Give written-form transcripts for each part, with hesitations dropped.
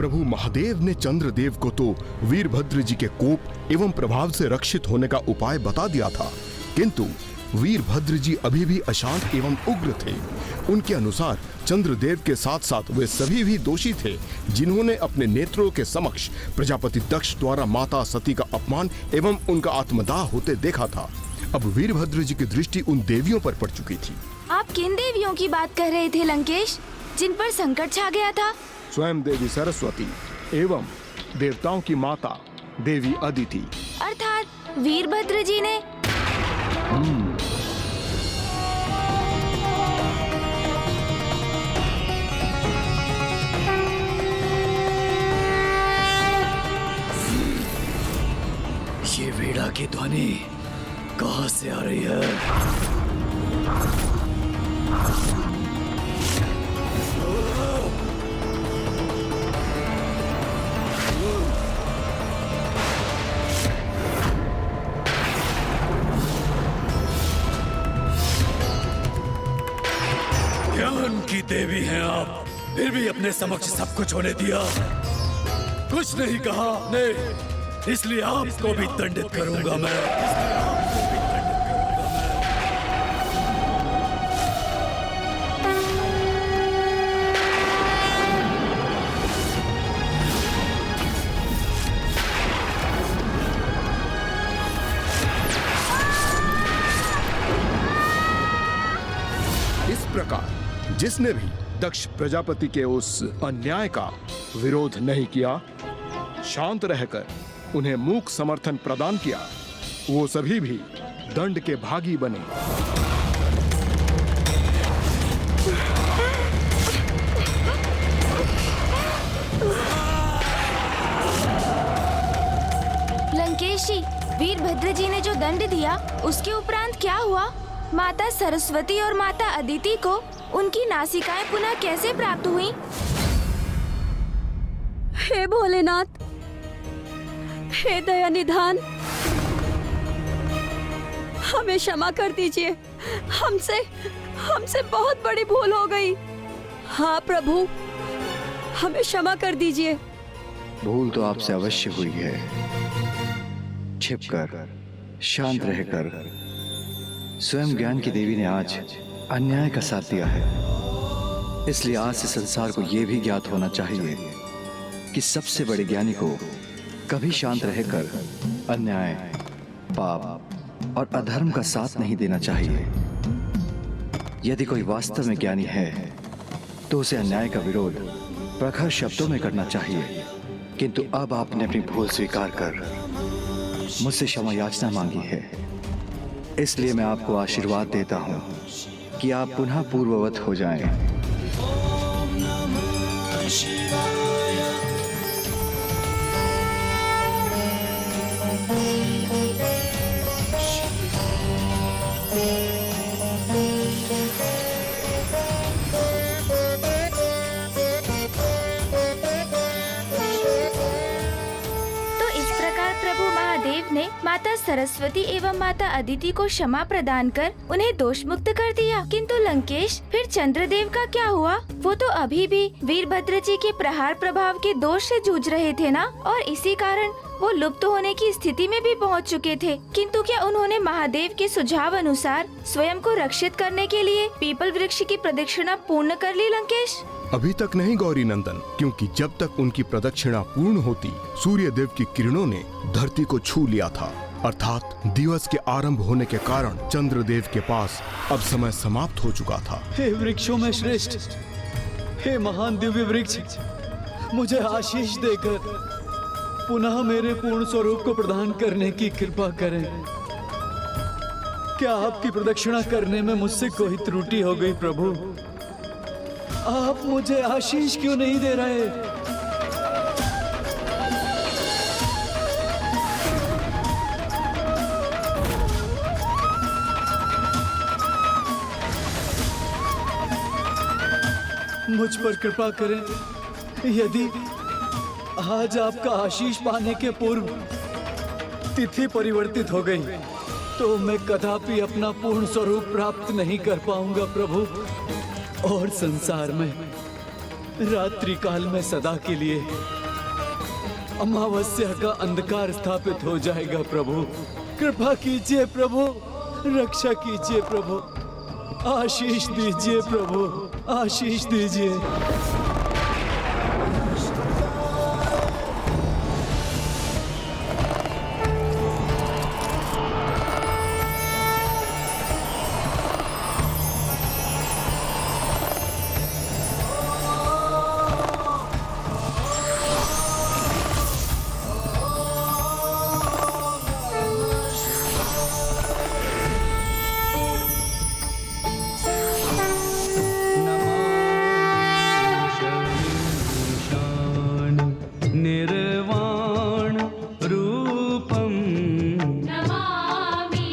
प्रभु महादेव ने चंद्रदेव को तो वीरभद्र जी के कोप एवं प्रभाव से रक्षित होने का उपाय बता दिया था, किंतु वीरभद्र जी अभी भी अशांत एवं उग्र थे। उनके अनुसार चंद्रदेव के साथ साथ वे सभी भी दोषी थे जिन्होंने अपने नेत्रों के समक्ष प्रजापति दक्ष द्वारा माता सती का अपमान एवं उनका आत्मदाह होते देखा था। अब वीरभद्र जी की दृष्टि उन देवियों पर पड़ चुकी थी। आप किन देवियों की बात कर रहे थे लंकेश, जिन पर संकट छा गया था? स्वयं देवी सरस्वती एवं देवताओं की माता देवी अदिति। अर्थात वीरभद्र जी ने? ये वीणा की ध्वनि कहां से आ रही है? ज्ञान की देवी हैं आप, फिर भी अपने समक्ष सब कुछ होने दिया, कुछ नहीं कहा नहीं, इसलिए आपको भी दंडित करूंगा मैं। इस प्रकार जिसने भी दक्ष प्रजापति के उस अन्याय का विरोध नहीं किया, शांत रहकर उन्हें मूक समर्थन प्रदान किया, वो सभी भी दंड के भागी बने। लंकेश जी, वीरभद्र जी ने जो दंड दिया उसके उपरांत क्या हुआ? माता सरस्वती और माता अदिति को उनकी नासिकाएं पुनः कैसे प्राप्त हुई? हे भोलेनाथ, हे दया निधान, हमें क्षमा कर दीजिए, हमसे बहुत बड़ी भूल हो गई। हाँ प्रभु, हमें क्षमा कर दीजिए। भूल तो आपसे अवश्य हुई है। छिपकर, शांत रहकर स्वयं ज्ञान की देवी ने आज अन्याय का साथ दिया है, इसलिए आज से संसार को यह भी ज्ञात होना चाहिए कि सबसे बड़े ज्ञानी को कभी शांत रहकर अन्याय, पाप और अधर्म का साथ नहीं देना चाहिए। यदि कोई वास्तव में ज्ञानी है तो उसे अन्याय का विरोध प्रखर शब्दों में करना चाहिए, किंतु अब आपने अपनी भूल स्वीकार कर मुझसे क्षमा याचना मांगी है, इसलिए मैं आपको आशीर्वाद देता हूं कि आप पुनः पूर्ववत हो जाएं। ने माता सरस्वती एवं माता अदिति को क्षमा प्रदान कर उन्हें दोष मुक्त कर दिया। किंतु लंकेश, फिर चंद्रदेव का क्या हुआ? वो तो अभी भी वीरभद्र जी के प्रहार प्रभाव के दोष से जूझ रहे थे ना, और इसी कारण वो लुप्त होने की स्थिति में भी पहुंच चुके थे। किंतु क्या उन्होंने महादेव के सुझाव अनुसार स्वयं को रक्षित करने के लिए पीपल वृक्ष की प्रदक्षिणा पूर्ण कर ली लंकेश? अभी तक नहीं गौरी नंदन, क्योंकि जब तक उनकी प्रदक्षिणा पूर्ण होती, सूर्य देव की किरणों ने धरती को छू लिया था, अर्थात दिवस के आरंभ होने के कारण चंद्रदेव के पास अब समय समाप्त हो चुका था। हे वृक्षों में श्रेष्ठ, हे महान दिव्य वृक्ष, मुझे आशीष देकर पुनः मेरे पूर्ण स्वरूप को प्रदान करने की कृपा करें। क्या आपकी प्रदक्षिणा करने में मुझसे कोई त्रुटि हो गई प्रभु? आप मुझे आशीष क्यों नहीं दे रहे? मुझ पर कृपा करें। यदि आज आपका आशीष पाने के पूर्व तिथि परिवर्तित हो गई तो मैं कदापि अपना पूर्ण स्वरूप प्राप्त नहीं कर पाऊंगा प्रभु। और संसार में रात्रि काल में सदा के लिए अमावस्या का अंधकार स्थापित हो जाएगा प्रभु। कृपा कीजिए प्रभु, रक्षा कीजिए प्रभु, आशीष दीजिए प्रभु, आशीष दीजिए। निर्वाण रूपम नमामि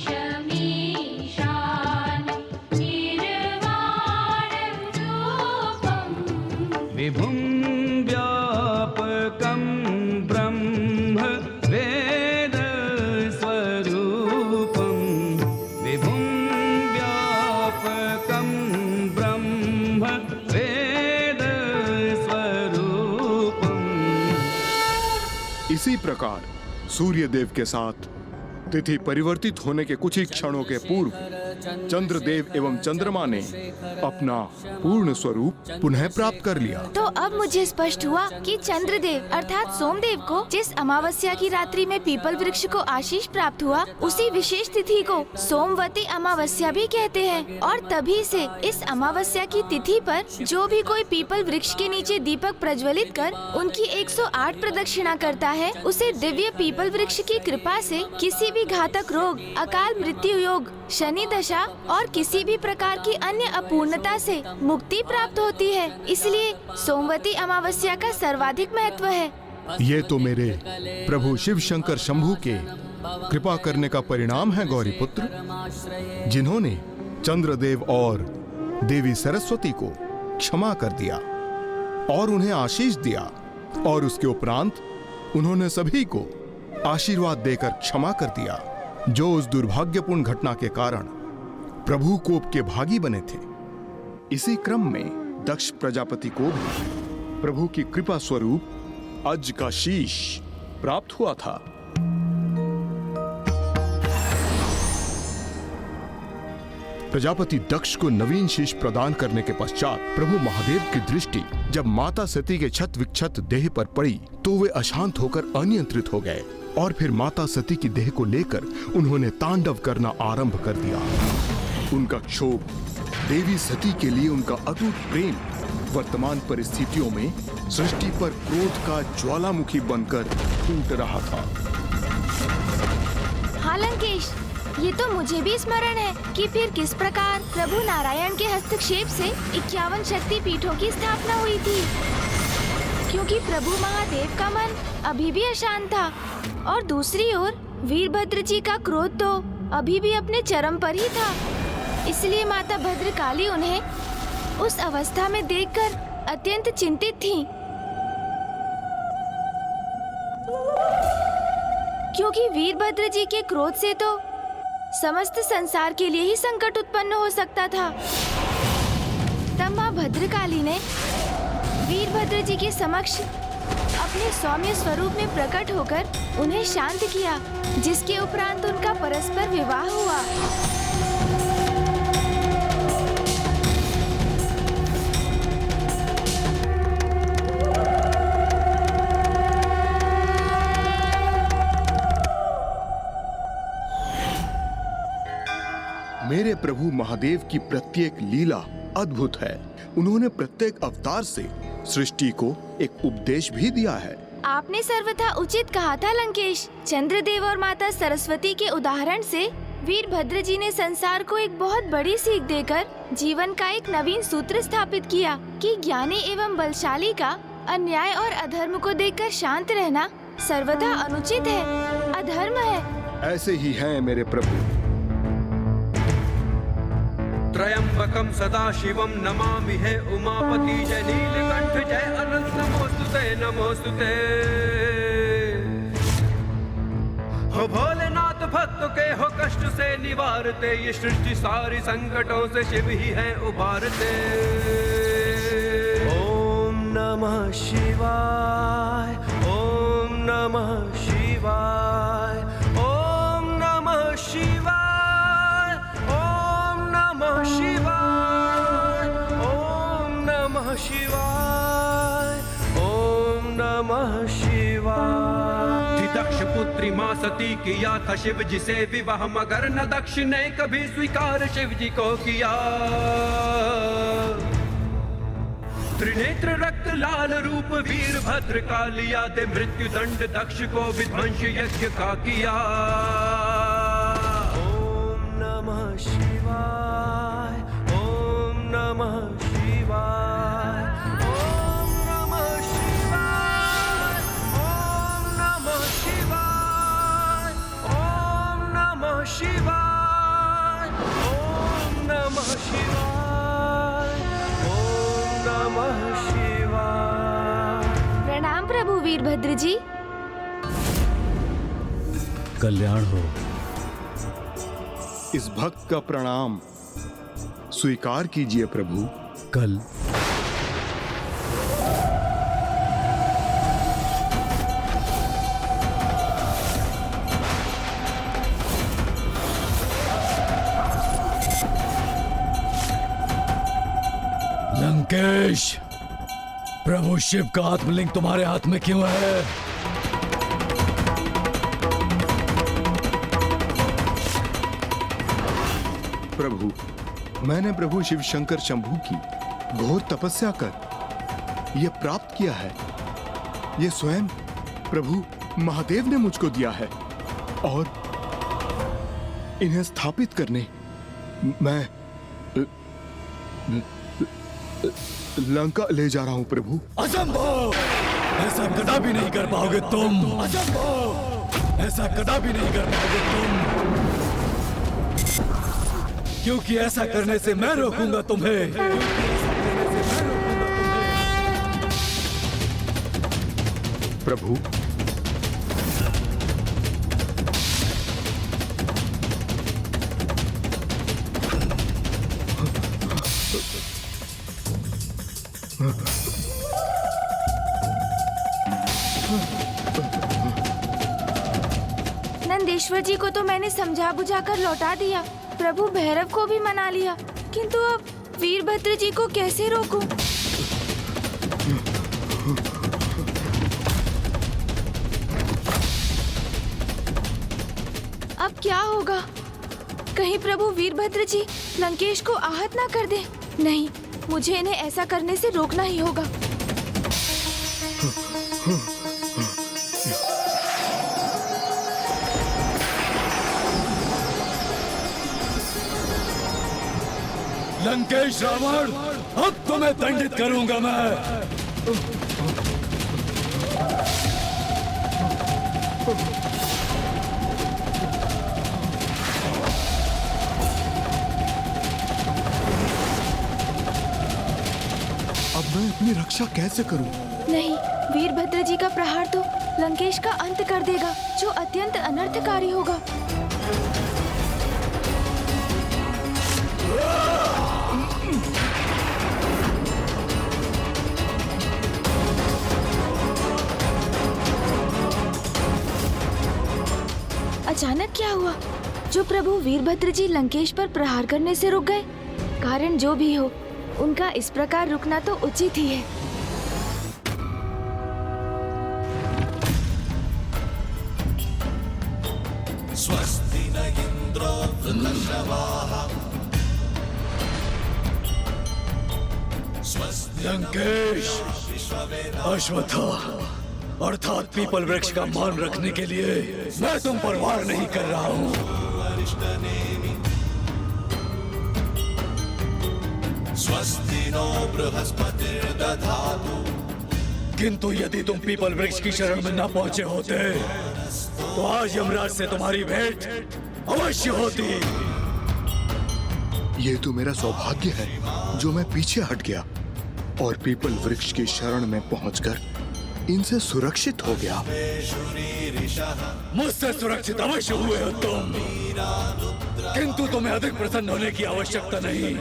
शमीशान निर्वाणं रूपम् विभुं व्यापकं ब्रह्म वेद स्वरूपं विभुं व्यापकं ब्रह्म वेद स्वरूपम्। इसी प्रकार सूर्य देव के साथ तिथि परिवर्तित होने के कुछ ही क्षणों के पूर्व चंद्रदेव एवं चंद्रमा ने अपना पूर्ण स्वरूप पुनः प्राप्त कर लिया। तो अब मुझे स्पष्ट हुआ कि चंद्रदेव अर्थात सोमदेव को जिस अमावस्या की रात्रि में पीपल वृक्ष को आशीष प्राप्त हुआ, उसी विशेष तिथि को सोमवती अमावस्या भी कहते हैं। और तभी से इस अमावस्या की तिथि पर जो भी कोई पीपल वृक्ष के नीचे दीपक प्रज्वलित कर उनकी 108 प्रदक्षिणा करता है, उसे दिव्य पीपल वृक्ष की कृपा से किसी भी घातक रोग, अकाल मृत्यु योग, शनि दशा और किसी भी प्रकार की अन्य अपूर्णता से मुक्ति प्राप्त होती है। इसलिए सोमवती अमावस्या का सर्वाधिक महत्व है। ये तो मेरे प्रभु शिव शंकर शंभू के कृपा करने का परिणाम है गौरी पुत्र, जिन्होंने चंद्रदेव और देवी सरस्वती को क्षमा कर दिया और उन्हें आशीष दिया, और उसके उपरांत उन्होंने सभी को आशीर्वाद देकर क्षमा कर दिया जो उस दुर्भाग्यपूर्ण घटना के कारण प्रभु कोप के भागी बने थे। इसी क्रम में दक्ष प्रजापति को भी प्रभु की कृपा स्वरूप अज का शीश प्राप्त हुआ था। प्रजापति दक्ष को नवीन शीश प्रदान करने के पश्चात प्रभु महादेव की दृष्टि जब माता सती के क्षत विक्षत देह पर पड़ी तो वे अशांत होकर अनियंत्रित हो गए, और फिर माता सती की देह को लेकर उन्होंने तांडव करना आरंभ कर दिया। उनका क्षोभ, देवी सती के लिए उनका अटूट प्रेम वर्तमान परिस्थितियों में सृष्टि पर क्रोध का ज्वालामुखी बनकर फूट रहा था। हाँ लंकेश, ये तो मुझे भी स्मरण है कि फिर किस प्रकार प्रभु नारायण के हस्तक्षेप से 51 शक्ति पीठों की स्थापना हुई थी, क्योंकि प्रभु महादेव का मन अभी भी अशांत था और दूसरी ओर वीरभद्र जी का क्रोध तो अभी भी अपने चरम पर ही था। इसलिए माता भद्रकाली उन्हें उस अवस्था में देखकर अत्यंत चिंतित थीं, क्योंकि वीरभद्र जी के क्रोध से तो समस्त संसार के लिए ही संकट उत्पन्न हो सकता था। तब माँ भद्रकाली ने वीरभद्र जी के समक्ष अपने सौम्य स्वरूप में प्रकट होकर उन्हें शांत किया, जिसके उपरांत उनका परस्पर विवाह हुआ। मेरे प्रभु महादेव की प्रत्येक लीला अद्भुत है। उन्होंने प्रत्येक अवतार से सृष्टि को एक उपदेश भी दिया है। आपने सर्वथा उचित कहा था लंकेश। चंद्रदेव और माता सरस्वती के उदाहरण से वीरभद्र जी ने संसार को एक बहुत बड़ी सीख देकर जीवन का एक नवीन सूत्र स्थापित किया कि ज्ञानी एवं बलशाली का अन्याय और अधर्म को देखकर शांत रहना सर्वथा अनुचित है, अधर्म है। ऐसे ही हैं मेरे प्रभु। त्रयंबकम सदा शिवम नमामि है उमापति जय नीलकंठ जय अनंत नमोस्तुते नमोस्तुते। हो भोलेनाथ भक्त के हो कष्ट से निवारते, ये सृष्टि सारी संकटों से शिव ही है उबारते। ओम नमः शिवाय, ओम नमः शिवाय, ओम नमः शिवाय, ओम नमः शिवाय, ओम नमः शिवाय, ओम नमः शिवाय। दक्ष पुत्री माँ सती किया था शिव जी से विवाह, मगर न दक्ष ने कभी स्वीकार शिव जी को किया। त्रिनेत्र रक्त लाल रूप वीरभद्र का लिया, दे मृत्यु दंड दक्ष को विध्वंस यज्ञ का किया। ओम नमः शिवाय, ओम नमः शिवाय, ओम नमः शिवाय, ओम नमः शिवाय, ओम नमः शिवाय, ओम नमः शिवाय, ओम नमः शिवाय। प्रणाम प्रभु वीरभद्र जी। कल्याण हो। इस भक्त का प्रणाम स्वीकार कीजिए प्रभु। कल लंकेश, प्रभु शिव का आत्मलिंग तुम्हारे हाथ में क्यों है? प्रभु, मैंने प्रभु शिव शंकर शंभु की घोर तपस्या कर यह प्राप्त किया है। यह स्वयं प्रभु महादेव ने मुझको दिया है और इन्हें स्थापित करने मैं लंका ले जा रहा हूं प्रभु। असंभव! ऐसा कदापि नहीं कर पाओगे तुम। असंभव! ऐसा कदापि नहीं कर पाओगे तुम, क्योंकि ऐसा करने से मैं रोकूंगा तुम्हें। प्रभु, नंदेश्वर जी को तो मैंने समझा बुझा कर लौटा दिया, प्रभु भैरव को भी मना लिया, किंतु अब वीरभद्र जी को कैसे रोकूं? अब क्या होगा? कहीं प्रभु वीरभद्र जी लंकेश को आहत ना कर दे। नहीं, मुझे इन्हें ऐसा करने से रोकना ही होगा। लंकेश रावण, अब तुम्हें दंडित करूंगा मैं। अब मैं अपनी रक्षा कैसे करूं? नहीं, वीरभद्र जी का प्रहार तो लंकेश का अंत कर देगा, जो अत्यंत अनर्थकारी होगा। अचानक क्या हुआ जो प्रभु वीरभद्र जी लंकेश पर प्रहार करने से रुक गए? कारण जो भी हो, उनका इस प्रकार रुकना तो उचित ही है। स्वस्ति न इंद्रो वृषभाः। लंकेश, अश्वत्था अर्थात पीपल वृक्ष का मान रखने के लिए मैं तुम पर वार नहीं कर रहा हूँ। स्वस्ति नो बृहस्पतिर्दधातु। किंतु यदि तुम पीपल वृक्ष की शरण में न पहुंचे होते तो आज यमराज से तुम्हारी भेंट अवश्य होती। ये तो मेरा सौभाग्य है जो मैं पीछे हट गया और पीपल वृक्ष की शरण में पहुंचकर इनसे सुरक्षित हो गया। मुझसे सुरक्षित अवश्य हुए हो तुम, किंतु तुम्हें अधिक प्रसन्न होने की आवश्यकता नहीं,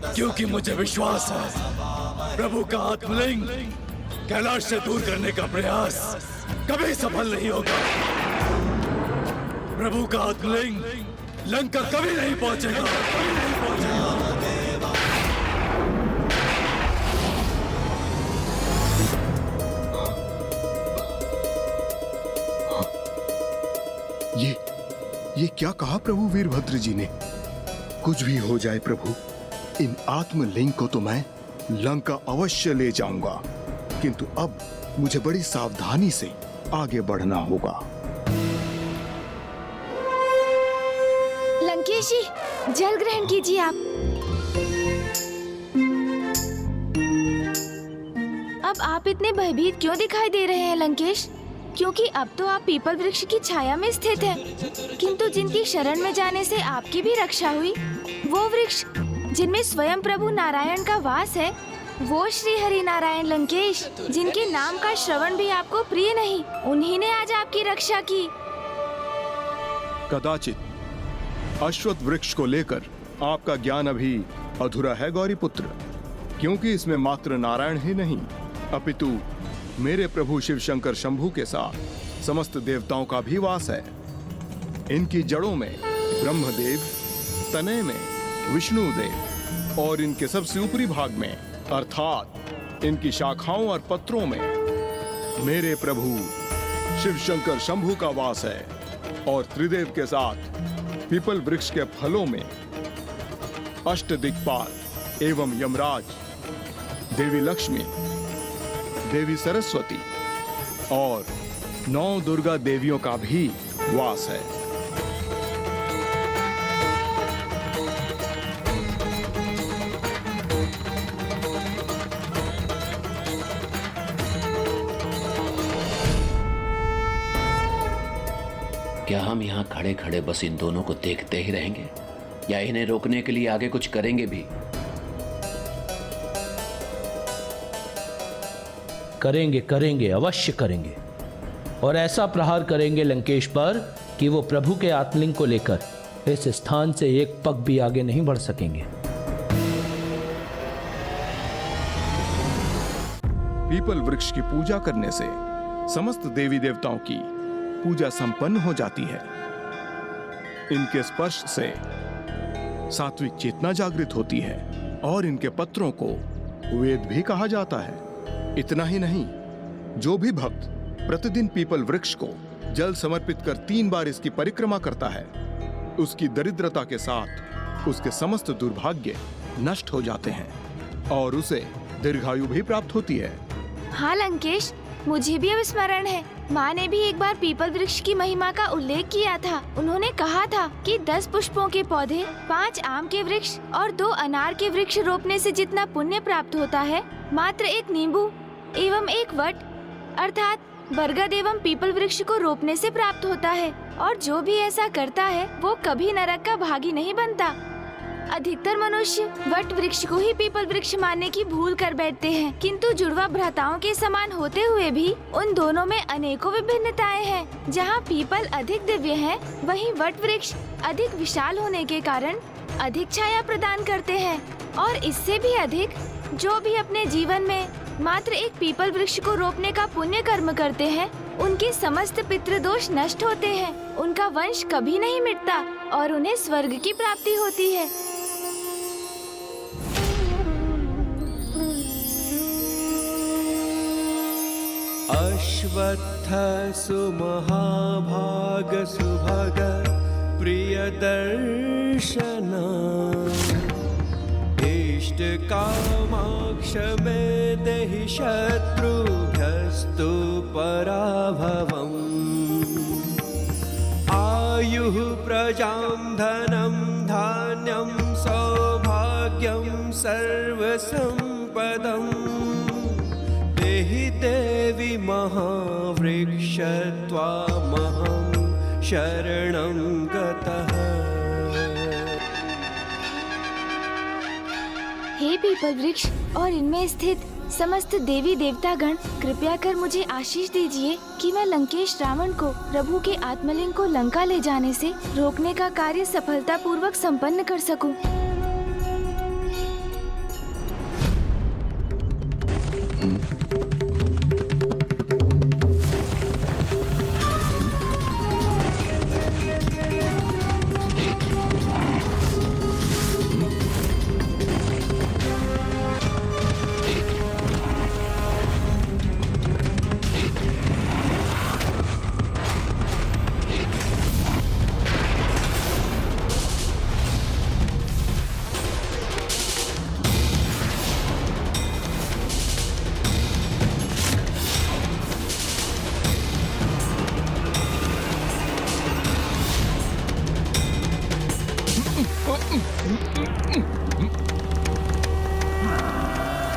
क्योंकि मुझे विश्वास है प्रभु का आत्मलिंग कैलाश से दूर करने का प्रयास कभी सफल नहीं होगा। प्रभु का आत्मलिंग लंका कभी नहीं पहुंचेगा। ये क्या कहा प्रभु वीरभद्र जी ने? कुछ भी हो जाए प्रभु, इन आत्मलिंग को तो मैं लंका अवश्य ले जाऊंगा, किंतु अब मुझे बड़ी सावधानी से आगे बढ़ना होगा। लंकेश जी, जल ग्रहण कीजिए आप। अब आप इतने भयभीत क्यों दिखाई दे रहे हैं लंकेश? क्योंकि अब तो आप पीपल वृक्ष की छाया में स्थित हैं, किंतु जिनकी शरण में जाने से आपकी भी रक्षा हुई, वो वृक्ष जिनमें स्वयं प्रभु नारायण का वास है, वो श्री हरि नारायण लंकेश, जिनके नाम का श्रवण भी आपको प्रिय नहीं, उन्हीं ने आज आपकी रक्षा की। कदाचित अश्वत्थ वृक्ष को लेकर आपका ज्ञान अभी अधूरा है गौरीपुत्र, क्योंकि इसमें मात्र नारायण ही नहीं, अपितु मेरे प्रभु शिव शंकर शंभू के साथ समस्त देवताओं का भी वास है। इनकी जड़ों में ब्रह्मदेव, तने में विष्णुदेव और इनके सबसे ऊपरी भाग में अर्थात इनकी शाखाओं और पत्रों में मेरे प्रभु शिव शंकर शंभू का वास है। और त्रिदेव के साथ पीपल वृक्ष के फलों में अष्टदिक्पाल एवं यमराज, देवी लक्ष्मी, देवी सरस्वती और 9 दुर्गा देवियों का भी वास है। क्या हम यहाँ खड़े खड़े बस इन दोनों को देखते ही रहेंगे या इन्हें रोकने के लिए आगे कुछ करेंगे भी? करेंगे, करेंगे, अवश्य करेंगे। और ऐसा प्रहार करेंगे लंकेश पर कि वो प्रभु के आत्मलिंग को लेकर इस स्थान से एक पग भी आगे नहीं बढ़ सकेंगे। पीपल वृक्ष की पूजा करने से समस्त देवी देवताओं की पूजा संपन्न हो जाती है। इनके स्पर्श से सात्विक चेतना जागृत होती है और इनके पत्रों को वेद भी कहा जाता है। इतना ही नहीं, जो भी भक्त प्रतिदिन पीपल वृक्ष को जल समर्पित कर 3 बार इसकी परिक्रमा करता है, उसकी दरिद्रता के साथ उसके समस्त दुर्भाग्य नष्ट हो जाते हैं और उसे दीर्घायु भी प्राप्त होती है। हाँ लंकेश, मुझे भी अब स्मरण है, माँ ने भी एक बार पीपल वृक्ष की महिमा का उल्लेख किया था। उन्होंने कहा था कि 10 पुष्पों के पौधे, 5 आम के वृक्ष और 2 अनार के वृक्ष रोपने से जितना पुण्य प्राप्त होता है, मात्र 1 नींबू एवं 1 वट अर्थात बरगद एवं पीपल वृक्ष को रोपने से प्राप्त होता है। और जो भी ऐसा करता है वो कभी नरक का भागी नहीं बनता। अधिकतर मनुष्य वट वृक्ष को ही पीपल वृक्ष मानने की भूल कर बैठते हैं, किंतु जुड़वा भ्राताओं के समान होते हुए भी उन दोनों में अनेकों विभिन्नताएं हैं। जहाँ पीपल अधिक दिव्य है, वहीं वट वृक्ष अधिक विशाल होने के कारण अधिक छाया प्रदान करते हैं। और इससे भी अधिक, जो भी अपने जीवन में मात्र एक पीपल वृक्ष को रोपने का पुण्य कर्म करते हैं, उनके समस्त पितृदोष नष्ट होते हैं, उनका वंश कभी नहीं मिटता और उन्हें स्वर्ग की प्राप्ति होती है। अश्वत्थ सुमहाभाग सुभग प्रियदर्शन इष्ट कामाक्ष मे देहि शत्रुभ्यस्तु पराभवम् आयुः प्रजां धनं धान्यं सौभाग्यं सर्वसम्पदम् देहि देवी महावृक्ष त्वामहं शरणं गतः। हे पीपल वृक्ष और इनमें स्थित समस्त देवी देवता गण, कृपया कर मुझे आशीष दीजिए कि मैं लंकेश रावण को प्रभु के आत्मलिंग को लंका ले जाने से रोकने का कार्य सफलतापूर्वक संपन्न कर सकूं।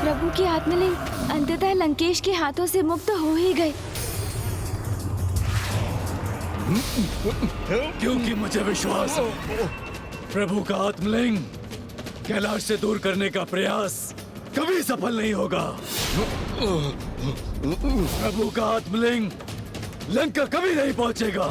प्रभु की आत्मलिंग अंततः लंकेश के हाथों से मुक्त हो ही गए। क्योंकि मुझे विश्वास है प्रभु का आत्मलिंग कैलाश से दूर करने का प्रयास कभी सफल नहीं होगा। प्रभु का आत्मलिंग लंका कभी नहीं पहुंचेगा।